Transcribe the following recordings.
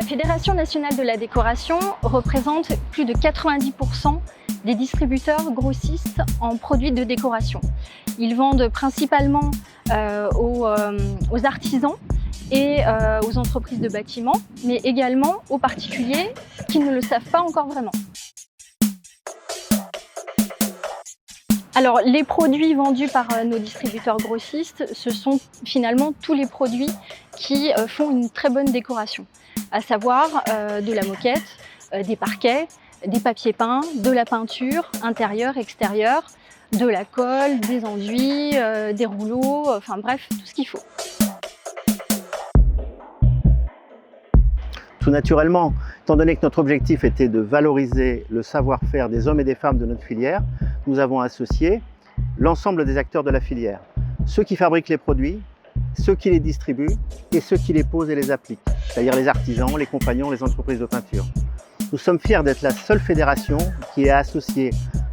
Fédération nationale de la décoration représente plus de 90% des distributeurs grossistes en produits de décoration. Ils vendent principalement aux artisans et aux entreprises de bâtiments, mais également aux particuliers qui ne le savent pas encore vraiment. Alors, les produits vendus par nos distributeurs grossistes, ce sont finalement tous les produits qui font une très bonne décoration, à savoir de la moquette, des parquets, des papiers peints, de la peinture intérieure, extérieure, de la colle, des enduits, des rouleaux, enfin bref, tout ce qu'il faut. Tout naturellement, étant donné que notre objectif était de valoriser le savoir-faire des hommes et des femmes de notre filière, nous avons associé l'ensemble des acteurs de la filière. Ceux qui fabriquent les produits, ceux qui les distribuent et ceux qui les posent et les appliquent, c'est-à-dire les artisans, les compagnons, les entreprises de peinture. Nous sommes fiers d'être la seule fédération qui a associé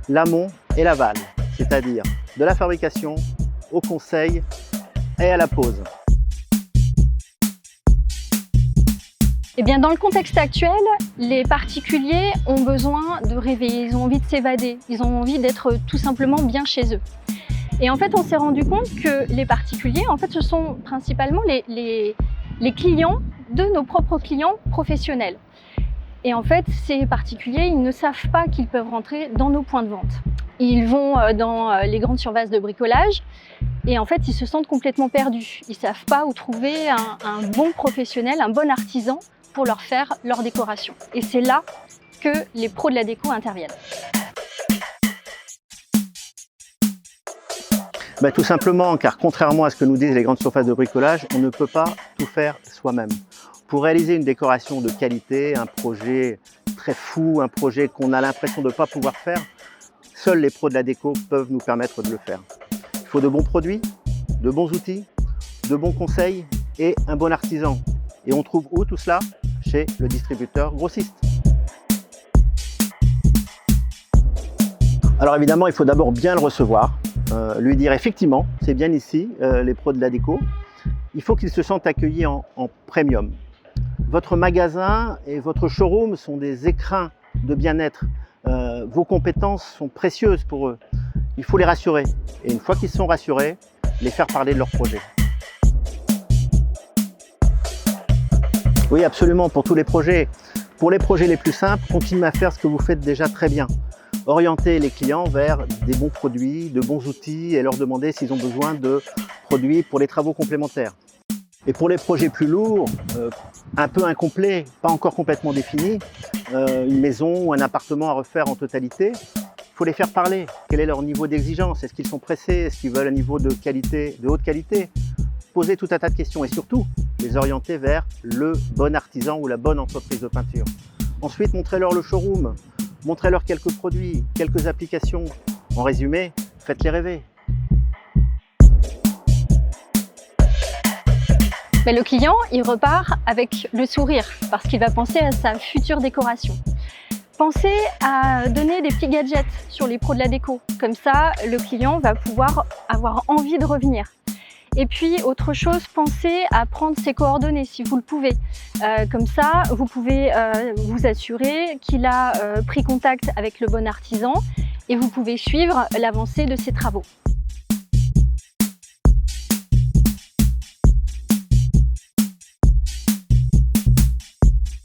l'amont et l'aval, c'est-à-dire de la fabrication au conseil et à la pose. Eh bien, dans le contexte actuel, les particuliers ont besoin de rêver, ils ont envie de s'évader, ils ont envie d'être tout simplement bien chez eux. Et en fait, on s'est rendu compte que les particuliers, en fait, ce sont principalement les clients de nos propres clients professionnels. Et en fait, ces particuliers, ils ne savent pas qu'ils peuvent rentrer dans nos points de vente. Ils vont dans les grandes surfaces de bricolage et en fait, ils se sentent complètement perdus. Ils ne savent pas où trouver un bon professionnel, un bon artisan pour leur faire leur décoration. Et c'est là que les pros de la déco interviennent. Tout simplement car contrairement à ce que nous disent les grandes surfaces de bricolage, on ne peut pas tout faire soi-même. Pour réaliser une décoration de qualité, un projet très fou, un projet qu'on a l'impression de ne pas pouvoir faire, seuls les pros de la déco peuvent nous permettre de le faire. Il faut de bons produits, de bons outils, de bons conseils et un bon artisan. Et on trouve où tout cela? Chez le distributeur grossiste. Alors évidemment, il faut d'abord bien le recevoir, lui dire effectivement, c'est bien ici, les pros de la déco. Il faut qu'ils se sentent accueillis en premium. Votre magasin et votre showroom sont des écrins de bien-être. Vos compétences sont précieuses pour eux. Il faut les rassurer. Et une fois qu'ils sont rassurés, les faire parler de leur projet. Oui, absolument, pour tous les projets. Pour les projets les plus simples, continuez à faire ce que vous faites déjà très bien. Orienter les clients vers des bons produits, de bons outils et leur demander s'ils ont besoin de produits pour les travaux complémentaires. Et pour les projets plus lourds, un peu incomplets, pas encore complètement définis, une maison ou un appartement à refaire en totalité, il faut les faire parler. Quel est leur niveau d'exigence? Est-ce qu'ils sont pressés? Est-ce qu'ils veulent un niveau de qualité, de haute qualité? Poser tout un tas de questions et surtout les orienter vers le bon artisan ou la bonne entreprise de peinture. Ensuite, montrez-leur le showroom, montrez-leur quelques produits, quelques applications. En résumé, faites-les rêver. Mais le client, il repart avec le sourire parce qu'il va penser à sa future décoration. Pensez à donner des petits gadgets sur les pros de la déco. Comme ça, le client va pouvoir avoir envie de revenir. Et puis, autre chose, pensez à prendre ses coordonnées si vous le pouvez. Comme ça, vous pouvez vous assurer qu'il a pris contact avec le bon artisan et vous pouvez suivre l'avancée de ses travaux.